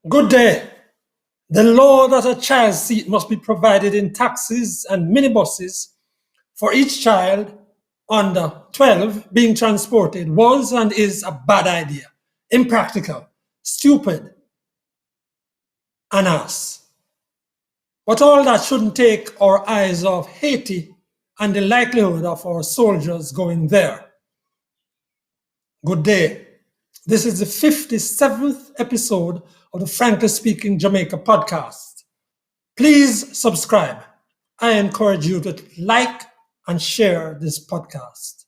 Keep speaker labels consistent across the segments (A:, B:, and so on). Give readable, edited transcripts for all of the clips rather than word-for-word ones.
A: Good day. The law that a child's seat must be provided in taxis and minibuses for each child under 12 being transported was and is a bad idea, impractical, stupid, and ass. But all that shouldn't take our eyes off Haiti and the likelihood of our soldiers going there. Good day. This is the 57th episode of the Frankly Speaking Jamaica podcast. Please subscribe. I encourage you to like and share this podcast.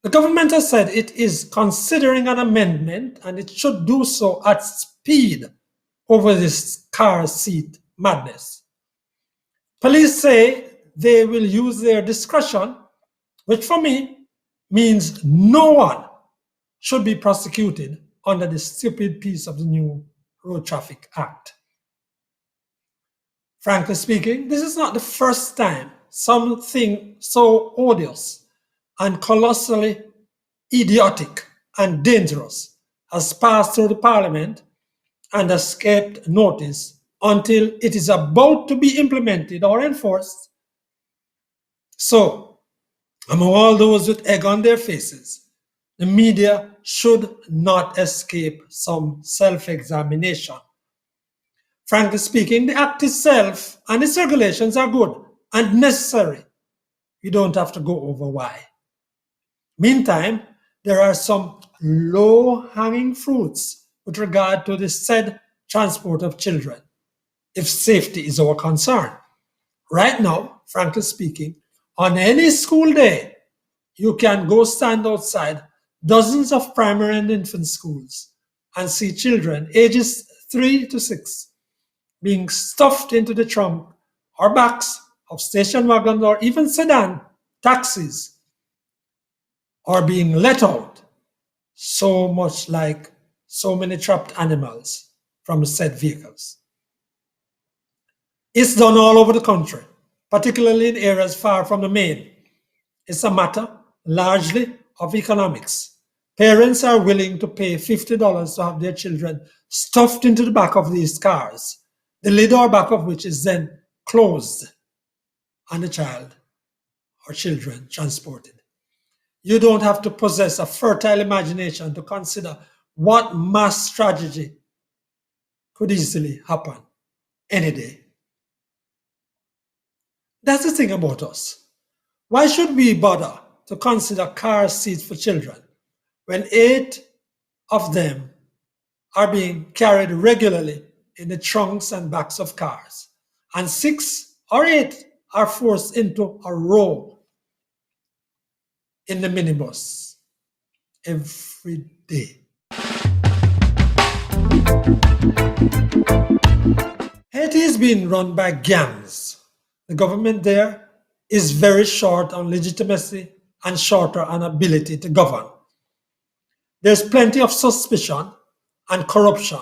A: The government has said it is considering an amendment and it should do so at speed over this car seat madness. Police say they will use their discretion, which for me means no one should be prosecuted under this stupid piece of the new Road Traffic Act. Frankly speaking, this is not the first time something so odious and colossally idiotic and dangerous has passed through the Parliament and escaped notice until it is about to be implemented or enforced. So, among all those with egg on their faces, the media should not escape some self-examination. Frankly speaking, the act itself and its regulations are good and necessary. You don't have to go over why. Meantime, there are some low-hanging fruits with regard to the said transport of children, if safety is our concern. Right now, frankly speaking, on any school day, you can go stand outside dozens of primary and infant schools and see children ages 3 to 6 being stuffed into the trunk or backs of station wagons or even sedan taxis, or being let out, so much like so many trapped animals from said vehicles. It's done all over the country, particularly in areas far from the main. It's a matter largely of economics. Parents are willing to pay $50 to have their children stuffed into the back of these cars, the lid or back of which is then closed, and the child or children transported. You don't have to possess a fertile imagination to consider what mass tragedy could easily happen any day. That's the thing about us. Why should we bother to consider car seats for children when 8 of them are being carried regularly in the trunks and backs of cars, and 6 or 8 are forced into a row in the minibus every day? Haiti is being run by gangs. The government there is very short on legitimacy and shorter on ability to govern. There's plenty of suspicion and corruption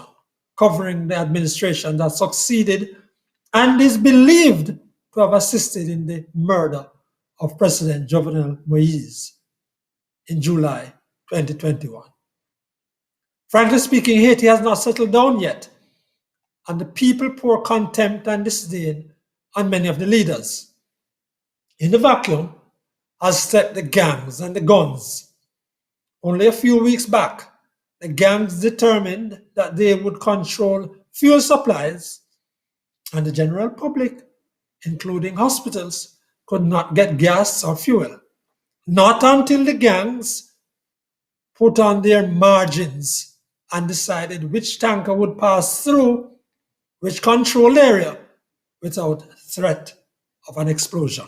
A: covering the administration that succeeded and is believed to have assisted in the murder of President Jovenel Moise in July 2021. Frankly speaking, Haiti has not settled down yet, and the people pour contempt and disdain on many of the leaders. In the vacuum has stepped the gangs and the guns. Only a few weeks back, the gangs determined that they would control fuel supplies, and the general public, including hospitals, could not get gas or fuel. Not until the gangs put on their margins and decided which tanker would pass through which controlled area without threat of an explosion.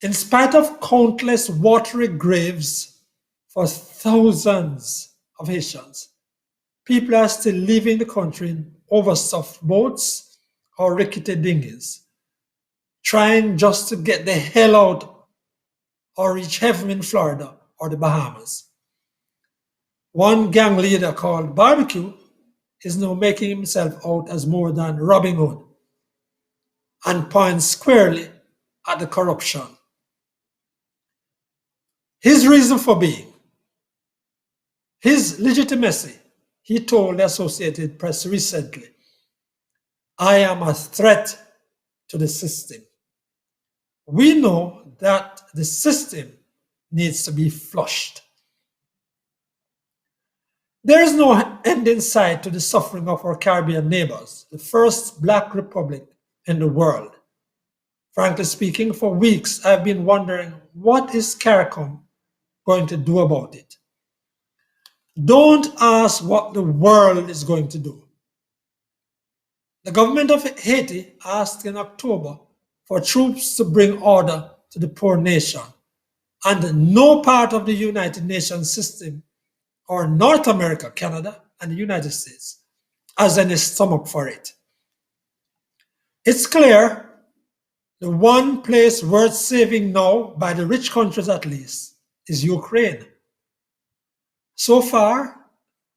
A: In spite of countless watery graves for thousands of Haitians, people are still leaving the country in overstuffed boats or rickety dinghies, trying just to get the hell out or reach heaven in Florida or the Bahamas. One gang leader called Barbecue is now making himself out as more than Robin Hood and points squarely at the corruption. His reason for being: His legitimacy, he told the Associated Press recently, I am a threat to the system. We know that the system needs to be flushed. There is no end in sight to the suffering of our Caribbean neighbors, the first black republic in the world. Frankly speaking, for weeks I've been wondering what is CARICOM going to do about it. Don't ask what the world is going to do. The government of Haiti asked in October for troops to bring order to the poor nation, and no part of the United Nations system or North America, Canada, and the United States has any stomach for it. It's clear the one place worth saving now, by the rich countries at least, is Ukraine. So far,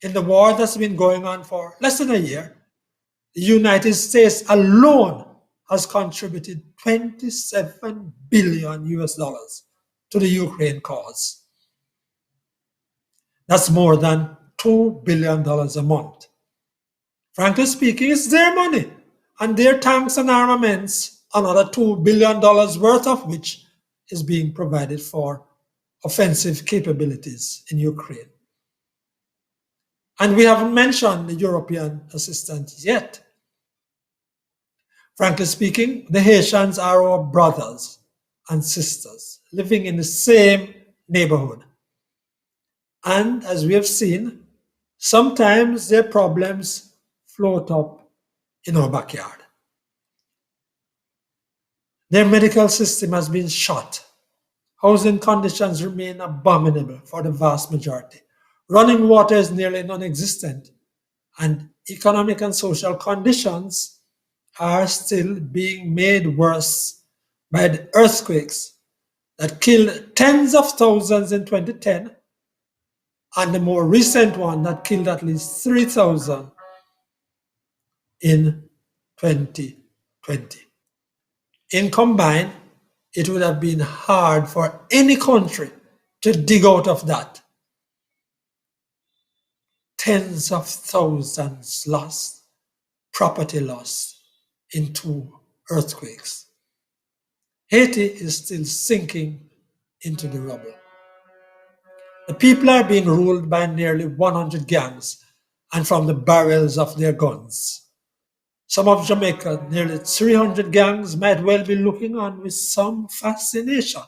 A: in the war that's been going on for less than a year, the United States alone has contributed 27 billion US dollars to the Ukraine cause. That's more than $2 billion a month. Frankly speaking, it's their money and their tanks and armaments, another $2 billion worth of which is being provided for offensive capabilities in Ukraine. And we haven't mentioned the European assistance yet. Frankly speaking, the Haitians are our brothers and sisters living in the same neighborhood. And as we have seen, sometimes their problems float up in our backyard. Their medical system has been shot. Housing conditions remain abominable for the vast majority. Running water is nearly non-existent, and economic and social conditions are still being made worse by the earthquakes that killed tens of thousands in 2010 and the more recent one that killed at least 3,000 in 2020. In combined, it would have been hard for any country to dig out of that. Tens of thousands lost, property lost in 2 earthquakes. Haiti is still sinking into the rubble. The people are being ruled by nearly 100 gangs and from the barrels of their guns. Some of Jamaica, nearly 300 gangs, might well be looking on with some fascination.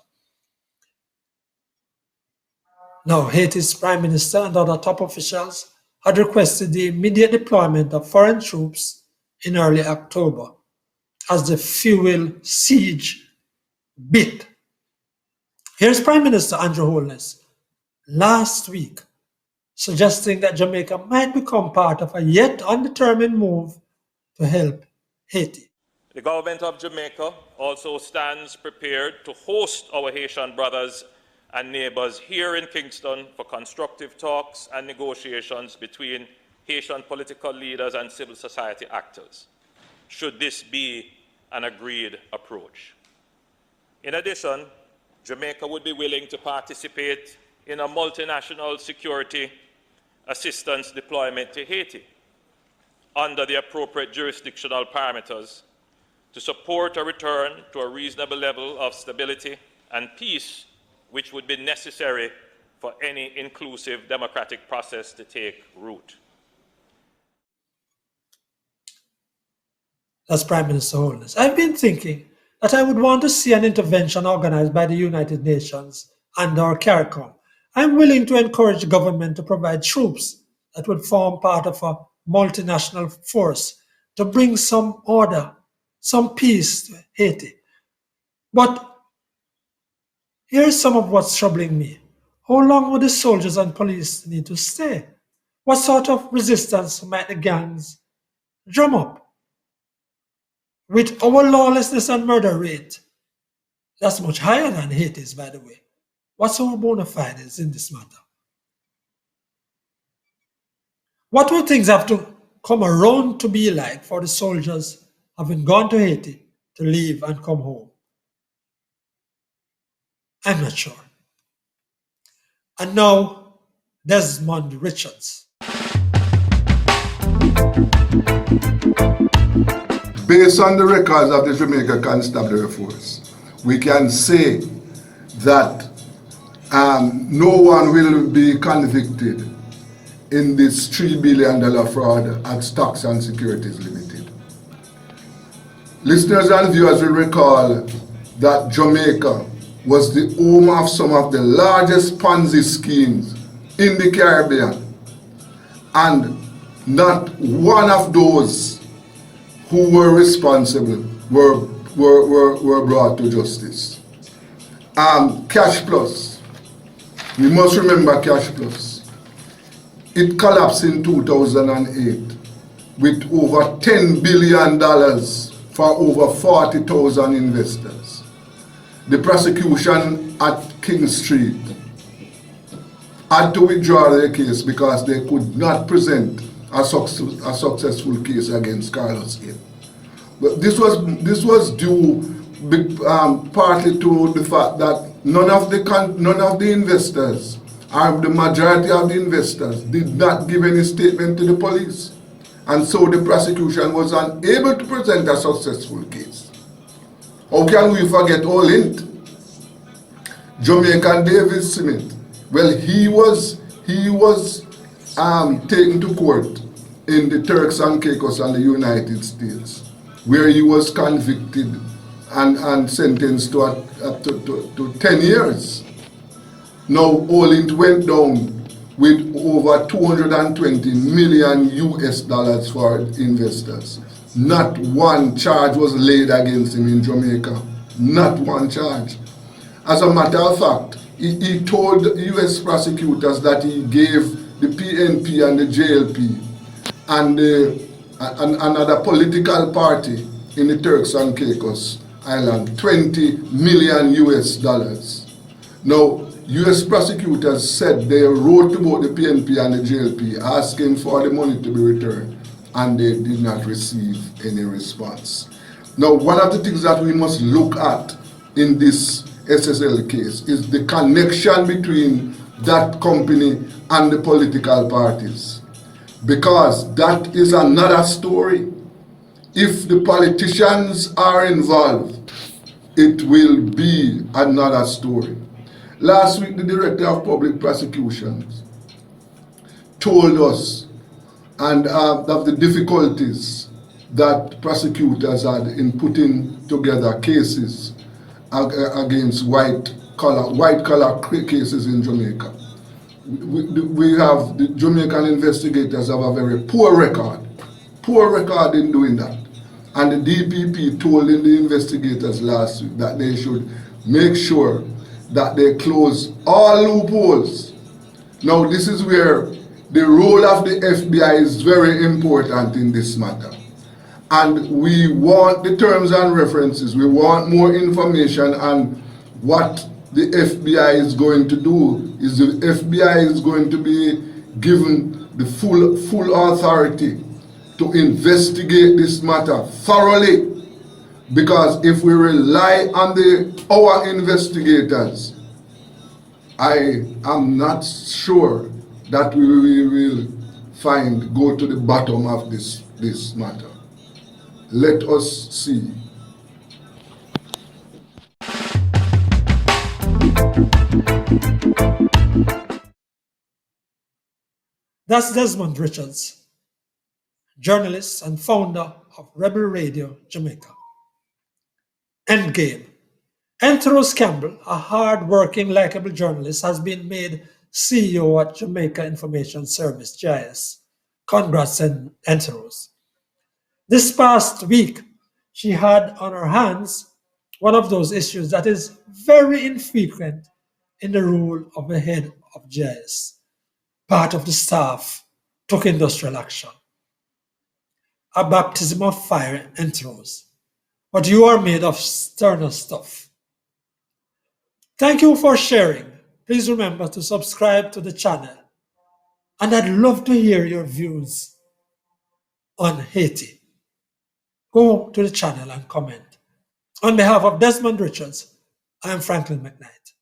A: Now, Haiti's Prime Minister and other top officials had requested the immediate deployment of foreign troops in early October as the fuel siege bit. Here's Prime Minister Andrew Holness last week suggesting that Jamaica might become part of a yet undetermined move to help Haiti.
B: The government of Jamaica also stands prepared to host our Haitian brothers and neighbours here in Kingston for constructive talks and negotiations between Haitian political leaders and civil society actors, should this be an agreed approach. In addition, Jamaica would be willing to participate in a multinational security assistance deployment to Haiti under the appropriate jurisdictional parameters to support a return to a reasonable level of stability and peace which would be necessary for any inclusive democratic process to take root.
A: That's Prime Minister Holness. I've been thinking that I would want to see an intervention organized by the United Nations and our CARICOM. I'm willing to encourage the government to provide troops that would form part of a multinational force to bring some order, some peace to Haiti. But here's some of what's troubling me. How long would the soldiers and police need to stay? What sort of resistance might the gangs drum up? With our lawlessness and murder rate, that's much higher than Haiti's, by the way. What's our bona fides in this matter? What would things have to come around to be like for the soldiers having gone to Haiti to leave and come home? I'm not sure. And now, Desmond Richards.
C: Based on the records of the Jamaica Constabulary Force, we can say that no one will be convicted in this $3 billion fraud at Stocks and Securities Limited. Listeners and viewers will recall that Jamaica was the home of some of the largest Ponzi schemes in the Caribbean, and not one of those who were responsible were brought to justice. Cash Plus, we must remember Cash Plus. It collapsed in 2008 with over $10 billion for over 40,000 investors. The prosecution at King Street had to withdraw their case because they could not present a successful case against Carlos Hill. But this was due partly to the fact that none of the investors, or the majority of the investors, did not give any statement to the police, and so the prosecution was unable to present a successful case. How can we forget Olint, Jamaican David Smith? Well, he was taken to court in the Turks and Caicos and the United States, where he was convicted and sentenced to 10 years. Now Olint went down with over 220 million US dollars for investors. Not one charge was laid against him in Jamaica. Not one charge. As a matter of fact, he told US prosecutors that he gave the PNP and the JLP and another political party in the Turks and Caicos Island 20 million US dollars. Now, US prosecutors said they wrote to both the PNP and the JLP asking for the money to be returned, and they did not receive any response. Now, one of the things that we must look at in this SSL case is the connection between that company and the political parties, because that is another story. If the politicians are involved, it will be another story. Last week, the Director of Public Prosecutions told us of the difficulties that prosecutors had in putting together cases against white collar cases in Jamaica. The Jamaican investigators have a very poor record in doing that. And the DPP told the investigators last week that they should make sure that they close all loopholes. Now, this is where the role of the FBI is very important in this matter. And we want the terms and references, we want more information on what the FBI is going to do. Is the FBI is going to be given the full authority to investigate this matter thoroughly. Because if we rely on our investigators, I am not sure that we will go to the bottom of this matter. Let us see.
A: That's Desmond Richards, journalist and founder of Rebel Radio Jamaica. Endgame. Enteros Campbell, a hard-working, likable journalist, has been made CEO at Jamaica Information Service, JIS. Congrats, Enteros. This past week, she had on her hands one of those issues that is very infrequent in the role of the head of JIS. Part of the staff took industrial action. A baptism of fire, Enteros. But you are made of sterner stuff. Thank you for sharing. Please remember to subscribe to the channel. And I'd love to hear your views on Haiti. Go to the channel and comment. On behalf of Desmond Richards, I am Franklin McKnight.